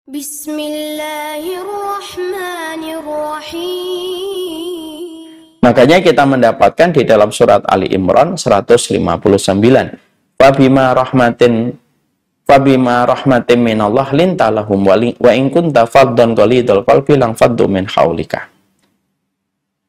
Bismillahirrahmanirrahim. Makanya kita mendapatkan di dalam surat Ali Imran 159. Fabima rahmatin minallah linta lahum wa in kunta faddan ghalidul qalbi lang faddu min haulika.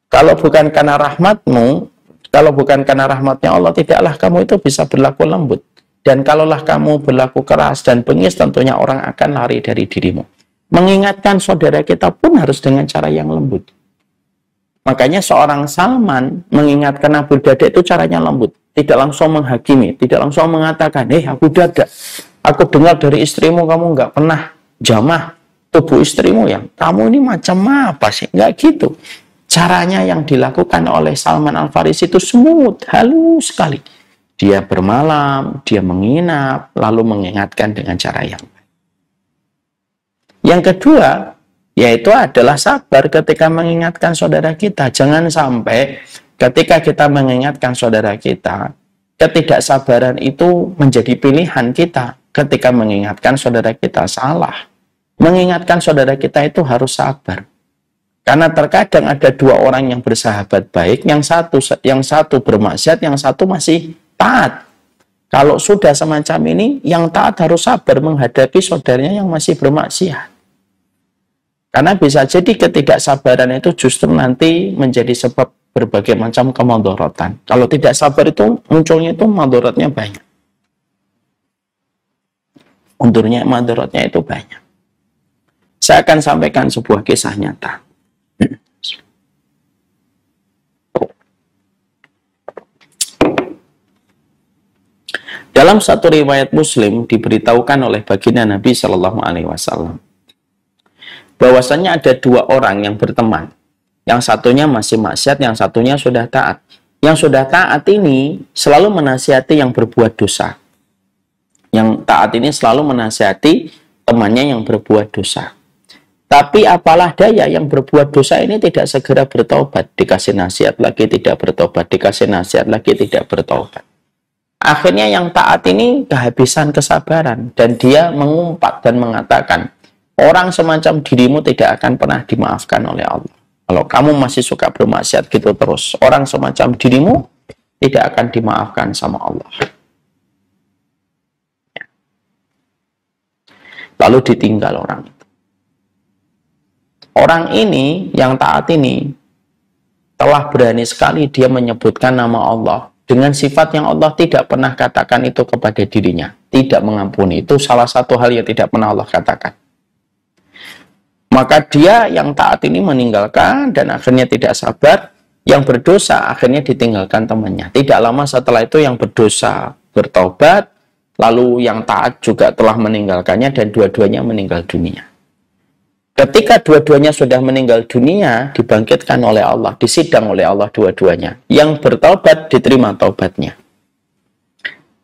Kalau bukan karena rahmatmu, kalau bukan karena rahmatnya Allah, tidaklah kamu itu bisa berlaku lembut. Dan kalaulah kamu berlaku keras dan bengis, tentunya orang akan lari dari dirimu. Mengingatkan saudara kita pun harus dengan cara yang lembut. Makanya seorang Salman mengingatkan Abu Darda itu caranya lembut. Tidak langsung menghakimi, tidak langsung mengatakan, Abu Darda, aku dengar dari istrimu kamu nggak pernah jamah tubuh istrimu ya. Kamu ini macam apa sih? Nggak gitu. Caranya yang dilakukan oleh Salman Al-Farisi itu smooth, halus sekali. Dia bermalam, dia menginap, lalu mengingatkan dengan cara yang baik. Yang kedua, yaitu adalah sabar ketika mengingatkan saudara kita. Jangan sampai ketika kita mengingatkan saudara kita, ketidaksabaran itu menjadi pilihan kita ketika mengingatkan saudara kita salah. Mengingatkan saudara kita itu harus sabar. Karena terkadang ada dua orang yang bersahabat baik, yang satu bermaksiat, yang satu masih taat. Kalau sudah semacam ini, yang taat harus sabar menghadapi saudaranya yang masih bermaksiat. Karena bisa jadi ketidaksabaran itu justru nanti menjadi sebab berbagai macam kemadharatan. Kalau tidak sabar itu munculnya itu madharatnya banyak. Undurnya madharatnya itu banyak. Saya akan sampaikan sebuah kisah nyata. Dalam satu riwayat Muslim diberitahukan oleh baginda Nabi Shallallahu Alaihi Wasallam bahwasanya ada dua orang yang berteman. Yang satunya masih maksiat, yang satunya sudah taat. Yang sudah taat ini selalu menasihati yang berbuat dosa. Yang taat ini selalu menasihati temannya yang berbuat dosa. Tapi apalah daya yang berbuat dosa ini tidak segera bertobat. Dikasih nasihat lagi tidak bertobat, dikasih nasihat lagi tidak bertobat. Akhirnya yang taat ini kehabisan kesabaran dan dia mengumpat dan mengatakan, orang semacam dirimu tidak akan pernah dimaafkan oleh Allah. Kalau kamu masih suka bermaksiat gitu terus, orang semacam dirimu tidak akan dimaafkan sama Allah. Lalu ditinggal orang itu. Orang ini, yang taat ini, telah berani sekali dia menyebutkan nama Allah dengan sifat yang Allah tidak pernah katakan itu kepada dirinya. Tidak mengampuni. Itu salah satu hal yang tidak pernah Allah katakan. Maka dia yang taat ini meninggalkan dan akhirnya tidak sabar. Yang berdosa akhirnya ditinggalkan temannya. Tidak lama setelah itu yang berdosa bertaubat. Lalu yang taat juga telah meninggalkannya dan dua-duanya meninggal dunia. Ketika dua-duanya sudah meninggal dunia, dibangkitkan oleh Allah, disidang oleh Allah dua-duanya. Yang bertaubat diterima taubatnya.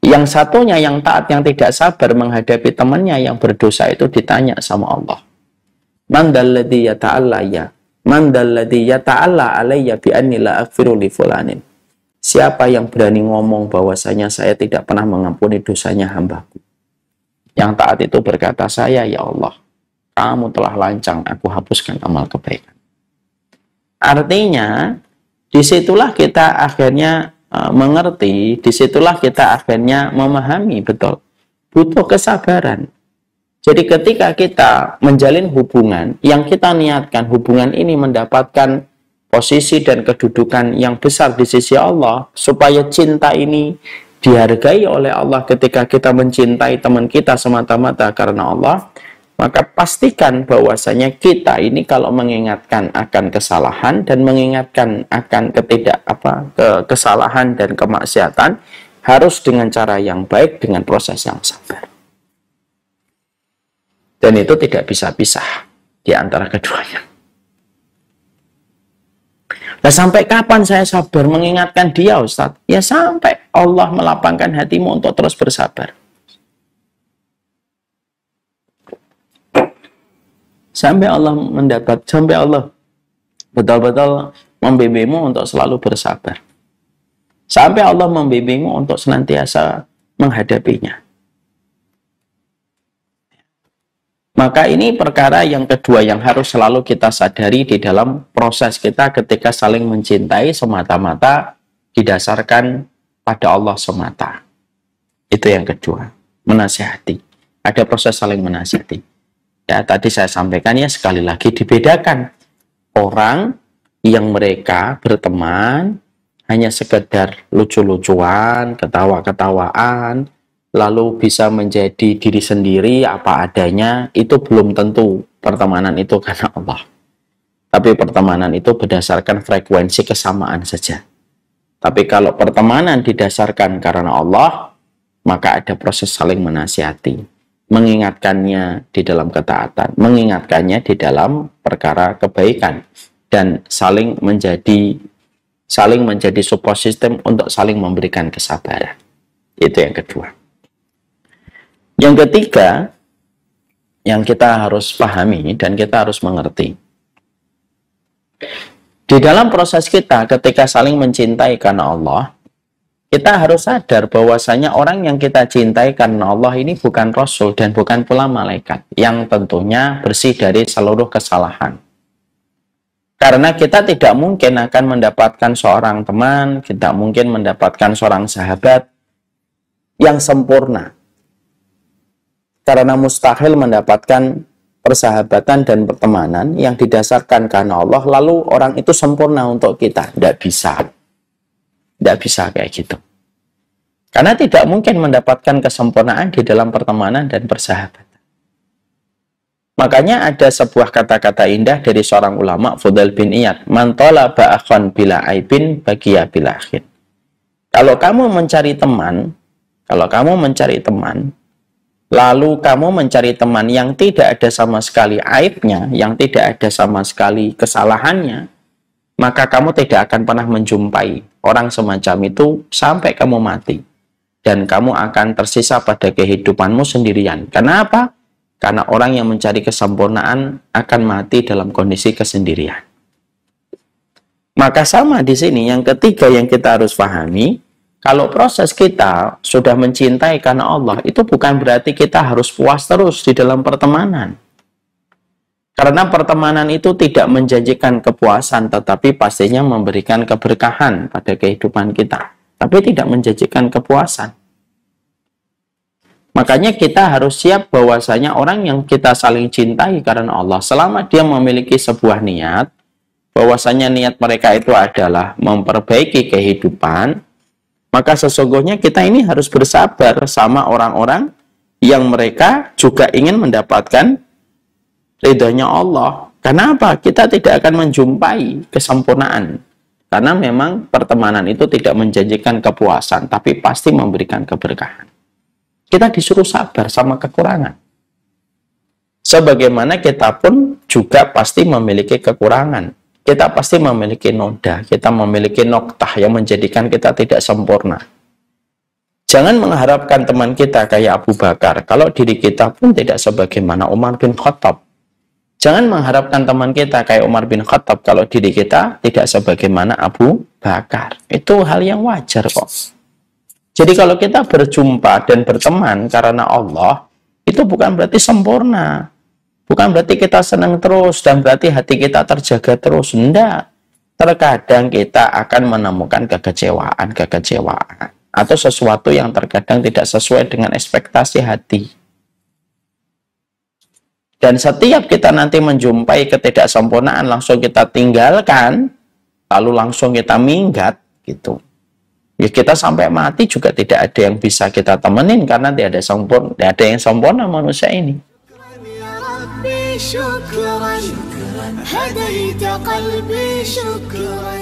Yang satunya yang taat, yang tidak sabar menghadapi temannya yang berdosa itu ditanya sama Allah. Man dalladhi yata'alla alayya bi anni la aghfiru li fulanin. Siapa yang berani ngomong bahwasanya saya tidak pernah mengampuni dosanya hambaku? Yang taat itu berkata, saya ya Allah. Kamu telah lancang, aku hapuskan amal kebaikan. Artinya, disitulah kita akhirnya mengerti, disitulah kita akhirnya memahami betul. Butuh kesabaran. Jadi ketika kita menjalin hubungan, yang kita niatkan hubungan ini mendapatkan posisi dan kedudukan yang besar di sisi Allah, supaya cinta ini dihargai oleh Allah ketika kita mencintai teman kita semata-mata karena Allah, maka pastikan bahwasanya kita ini kalau mengingatkan akan kesalahan dan mengingatkan akan kesalahan dan kemaksiatan harus dengan cara yang baik, dengan proses yang sabar. Dan itu tidak bisa pisah di antara keduanya. Nah, sampai kapan saya sabar mengingatkan dia, Ustadz? Ya sampai Allah melapangkan hatimu untuk terus bersabar. Sampai Allah sampai Allah betul-betul membimbingmu untuk selalu bersabar. Sampai Allah membimbingmu untuk senantiasa menghadapinya. Maka ini perkara yang kedua yang harus selalu kita sadari di dalam proses kita ketika saling mencintai semata-mata didasarkan pada Allah semata. Itu yang kedua, menasihati. Ada proses saling menasihati. Ya, tadi saya sampaikan ya, sekali lagi dibedakan. Orang yang mereka berteman hanya sekedar lucu-lucuan, ketawa-ketawaan, lalu bisa menjadi diri sendiri apa adanya, itu belum tentu pertemanan itu karena Allah. Tapi pertemanan itu berdasarkan frekuensi kesamaan saja. Tapi kalau pertemanan didasarkan karena Allah, maka ada proses saling menasihati, mengingatkannya di dalam ketaatan, mengingatkannya di dalam perkara kebaikan, dan saling menjadi support system untuk saling memberikan kesabaran. Itu yang kedua. Yang ketiga, yang kita harus pahami dan kita harus mengerti. Di dalam proses kita ketika saling mencintai karena Allah, kita harus sadar bahwasanya orang yang kita cintai karena Allah ini bukan Rasul dan bukan pula malaikat, yang tentunya bersih dari seluruh kesalahan. Karena kita tidak mungkin akan mendapatkan seorang teman, tidak mungkin mendapatkan seorang sahabat yang sempurna. Karena mustahil mendapatkan persahabatan dan pertemanan yang didasarkan karena Allah, lalu orang itu sempurna untuk kita. Tidak bisa. Tidak bisa kayak gitu. Karena tidak mungkin mendapatkan kesempurnaan di dalam pertemanan dan persahabatan. Makanya ada sebuah kata-kata indah dari seorang ulama, Fudail bin Iyad, man talaba akhan bila aibin bagiya bila akhin. Kalau kamu mencari teman, lalu kamu mencari teman yang tidak ada sama sekali aibnya, yang tidak ada sama sekali kesalahannya, maka kamu tidak akan pernah menjumpai orang semacam itu sampai kamu mati. Dan kamu akan tersisa pada kehidupanmu sendirian. Kenapa? Karena orang yang mencari kesempurnaan akan mati dalam kondisi kesendirian. Maka sama di sini, yang ketiga yang kita harus pahami, kalau proses kita sudah mencintai karena Allah, itu bukan berarti kita harus puas terus di dalam pertemanan. Karena pertemanan itu tidak menjanjikan kepuasan, tetapi pastinya memberikan keberkahan pada kehidupan kita. Tapi tidak menjanjikan kepuasan. Makanya kita harus siap bahwasanya orang yang kita saling cintai karena Allah, selama dia memiliki sebuah niat, bahwasanya niat mereka itu adalah memperbaiki kehidupan, maka sesungguhnya kita ini harus bersabar sama orang-orang yang mereka juga ingin mendapatkan ridhonya Allah. Kenapa? Kita tidak akan menjumpai kesempurnaan. Karena memang pertemanan itu tidak menjanjikan kepuasan, tapi pasti memberikan keberkahan. Kita disuruh sabar sama kekurangan. Sebagaimana kita pun juga pasti memiliki kekurangan. Kita pasti memiliki noda, kita memiliki noktah yang menjadikan kita tidak sempurna. Jangan mengharapkan teman kita kayak Abu Bakar, kalau diri kita pun tidak sebagaimana Umar bin Khattab. Jangan mengharapkan teman kita kayak Umar bin Khattab, kalau diri kita tidak sebagaimana Abu Bakar. Itu hal yang wajar kok. Jadi kalau kita berjumpa dan berteman karena Allah, itu bukan berarti sempurna. Bukan berarti kita senang terus dan berarti hati kita terjaga terus. Tidak. Terkadang kita akan menemukan kekecewaan atau sesuatu yang terkadang tidak sesuai dengan ekspektasi hati. Dan setiap kita nanti menjumpai ketidaksempurnaan, langsung kita tinggalkan, lalu langsung kita minggat, gitu. Ya kita sampai mati juga tidak ada yang bisa kita temenin karena tidak ada yang sempurna manusia ini. شكرا هديت قلبي شكرا